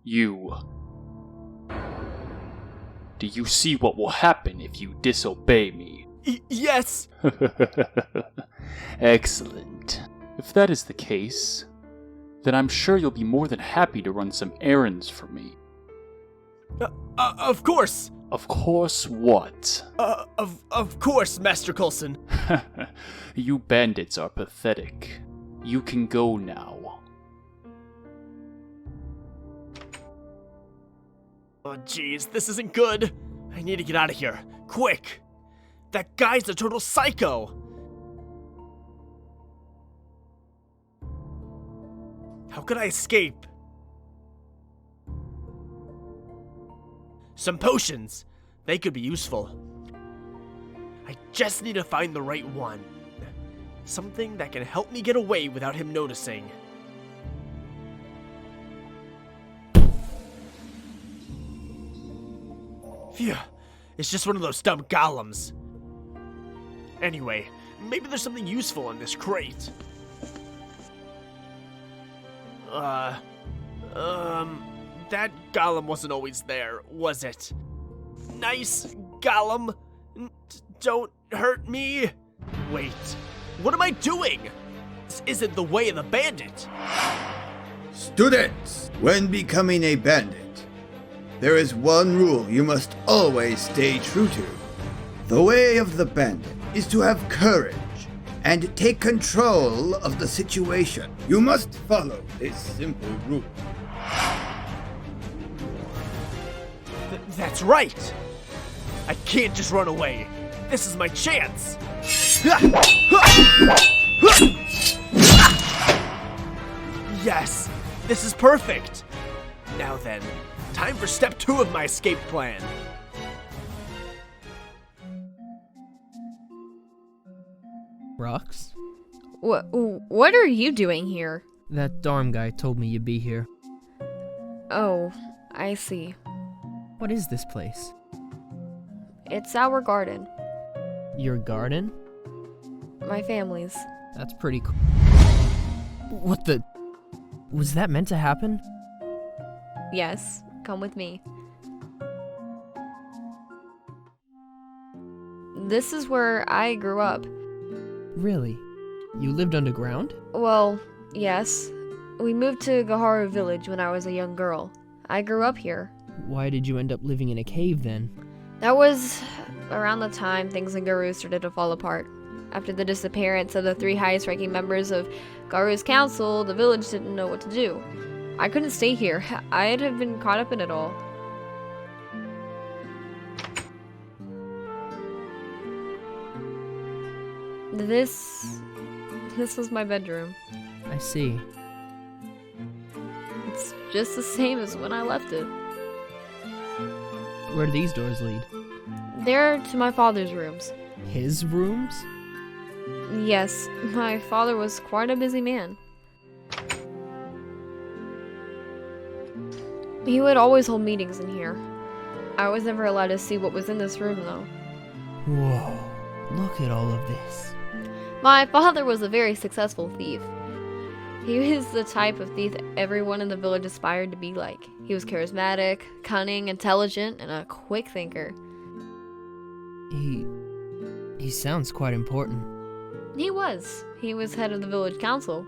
You. Do you see what will happen if you disobey me? Yes! Excellent. If that is the case, then I'm sure you'll be more than happy to run some errands for me. Of course! Of course what? Of course, Master Coulson. You bandits are pathetic. You can go now. Oh jeez, this isn't good. I need to get out of here. Quick! That guy's a total psycho! How could I escape? Some potions! They could be useful. I just need to find the right one. Something that can help me get away without him noticing. Phew, it's just one of those dumb golems. Anyway, maybe there's something useful in this crate. That golem wasn't always there, was it? Nice golem, don't hurt me. Wait, what am I doing? This isn't the way of the bandit. Students, when becoming a bandit, there is one rule you must always stay true to. The way of the bandit is to have courage and take control of the situation. You must follow this simple rule. That's right. I can't just run away. This is my chance. Yes, this is perfect. Now then, time for step 2 of my escape plan. Rox? What are you doing here? That Darm guy told me you'd be here. Oh, I see. What is this place? It's our garden. Your garden? My family's. That's pretty cool. What the... Was that meant to happen? Yes, come with me. This is where I grew up. Really? You lived underground? Well, yes. We moved to Gharu village when I was a young girl. I grew up here. Why did you end up living in a cave then? That was around the time things in Gharu started to fall apart. After the disappearance of the 3 highest-ranking members of Gharu's council, the village didn't know what to do. I couldn't stay here. I'd have been caught up in it all. This was my bedroom. I see. It's just the same as when I left it. Where do these doors lead? They're to my father's rooms. His rooms? Yes, my father was quite a busy man. He would always hold meetings in here. I was never allowed to see what was in this room, though. Whoa, look at all of this. My father was a very successful thief. He was the type of thief everyone in the village aspired to be like. He was charismatic, cunning, intelligent, and a quick thinker. He sounds quite important. He was. He was head of the village council.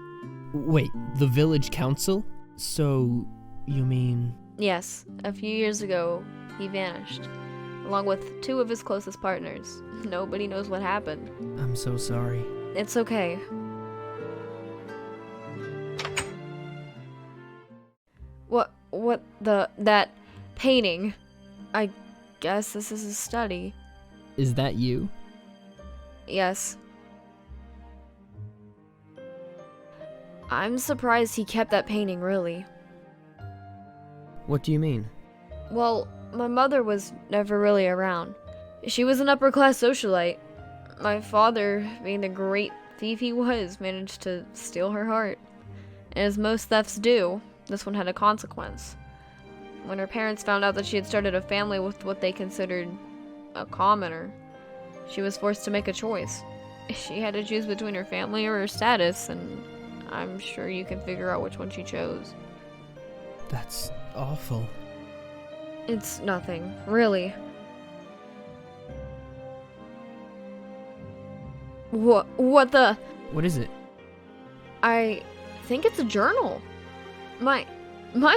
Wait, the village council? So, you mean... Yes, a few years ago, he vanished, along with 2 of his closest partners. Nobody knows what happened. I'm so sorry. It's okay. That painting. I guess this is a study. Is that you? Yes. I'm surprised he kept that painting, really. What do you mean? Well, my mother was never really around. She was an upper-class socialite. My father, being the great thief he was, managed to steal her heart. And as most thefts do, this one had a consequence. When her parents found out that she had started a family with what they considered a commoner, she was forced to make a choice. She had to choose between her family or her status, and I'm sure you can figure out which one she chose. That's awful. It's nothing, really. What the? What is it? I think it's a journal. My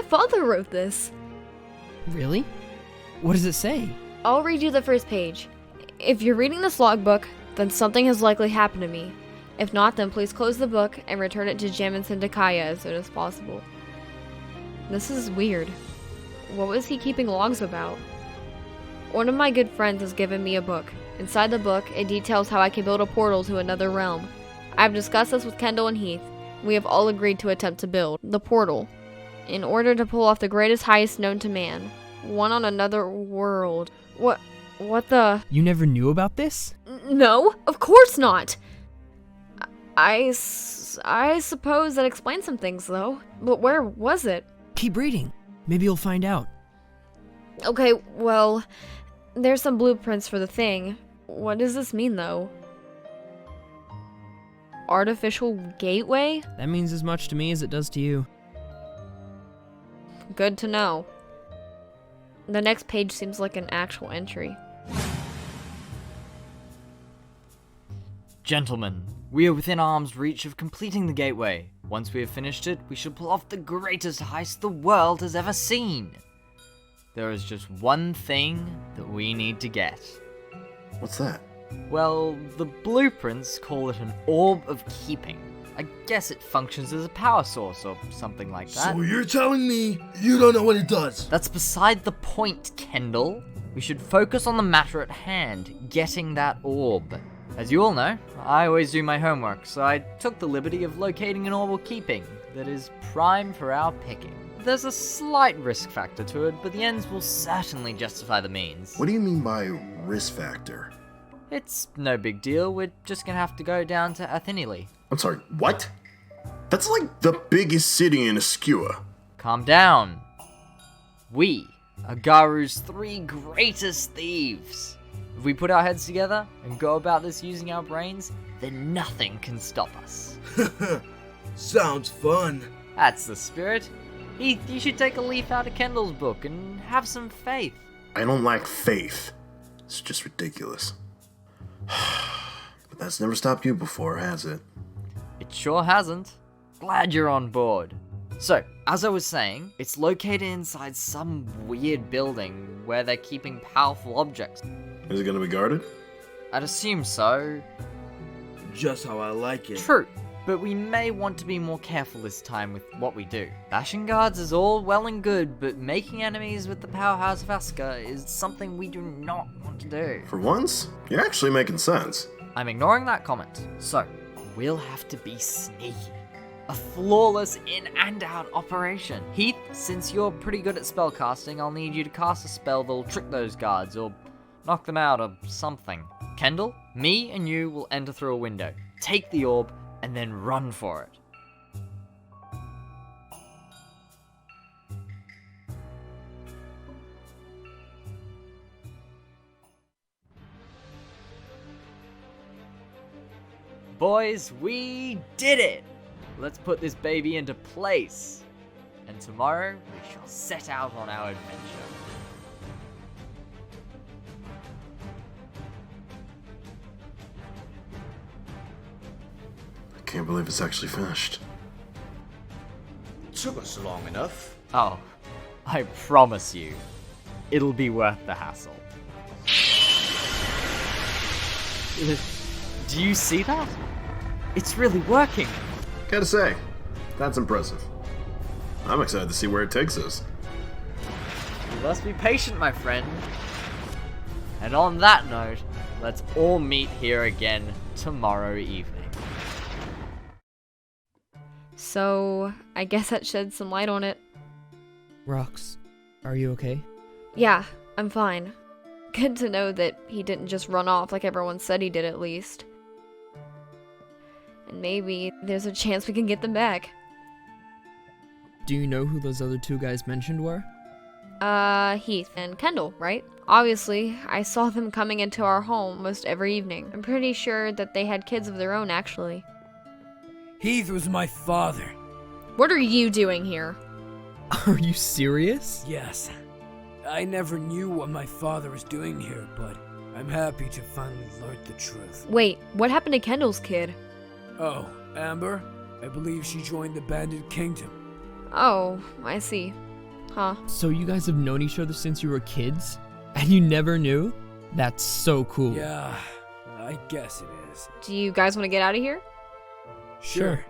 father wrote this. Really? What does it say? I'll read you the first page. If you're reading this logbook, then something has likely happened to me. If not, then please close the book and return it to Jam and Syndicaya as soon as possible. This is weird. What was he keeping logs about? One of my good friends has given me a book. Inside the book, it details how I can build a portal to another realm. I have discussed this with Kendall and Heath. We have all agreed to attempt to build the portal in order to pull off the greatest heist known to man. One on another world. What the? You never knew about this? No, of course not. I suppose that explains some things, though. But where was it? Keep reading. Maybe you'll find out. Okay, well, there's some blueprints for the thing. What does this mean, though? Artificial gateway? That means as much to me as it does to you. Good to know. The next page seems like an actual entry. Gentlemen, we are within arm's reach of completing the gateway. Once we have finished it, we shall pull off the greatest heist the world has ever seen. There is just one thing that we need to get. What's that? Well, the blueprints call it an orb of keeping. I guess it functions as a power source or something like that. So you're telling me you don't know what it does? That's beside the point, Kendall. We should focus on the matter at hand, getting that orb. As you all know, I always do my homework, so I took the liberty of locating an orb of keeping that is prime for our picking. There's a slight risk factor to it, but the ends will certainly justify the means. What do you mean by risk factor? It's no big deal, we're just gonna have to go down to Athenili. I'm sorry, what? That's like the biggest city in Ascua. Calm down. We are Gharu's 3 greatest thieves. If we put our heads together and go about this using our brains, then nothing can stop us. Sounds fun. That's the spirit. Heath, you should take a leaf out of Kendall's book and have some faith. I don't lack faith. It's just ridiculous. But that's never stopped you before, has it? It sure hasn't. Glad you're on board. So, as I was saying, it's located inside some weird building where they're keeping powerful objects. Is it gonna be guarded? I'd assume so. Just how I like it. True, but we may want to be more careful this time with what we do. Bashing guards is all well and good, but making enemies with the powerhouse of Ascua is something we do not want to do. For once, you're actually making sense. I'm ignoring that comment. So, we'll have to be sneaky. A flawless in and out operation. Heath, since you're pretty good at spellcasting, I'll need you to cast a spell that'll trick those guards, or knock them out, or something. Kendall, me and you will enter through a window, take the orb, and then run for it. Boys, we did it! Let's put this baby into place. And tomorrow, we shall set out on our adventure. I can't believe it's actually finished. Took us long enough. Oh, I promise you, it'll be worth the hassle. Do you see that? It's really working. Gotta say, that's impressive. I'm excited to see where it takes us. You must be patient, my friend. And on that note, let's all meet here again tomorrow evening. So, I guess that sheds some light on it. Rox, are you okay? Yeah, I'm fine. Good to know that he didn't just run off like everyone said he did, at least. And maybe there's a chance we can get them back. Do you know who those other 2 guys mentioned were? Heath and Kendall, right? Obviously, I saw them coming into our home most every evening. I'm pretty sure that they had kids of their own, actually. Heath was my father. What are you doing here? Are you serious? Yes. I never knew what my father was doing here, but I'm happy to finally learn the truth. Wait, what happened to Kendall's kid? Oh, Amber? I believe she joined the Bandit Kingdom. Oh, I see. Huh. So you guys have known each other since you were kids? And you never knew? That's so cool. Yeah, I guess it is. Do you guys want to get out of here? Sure.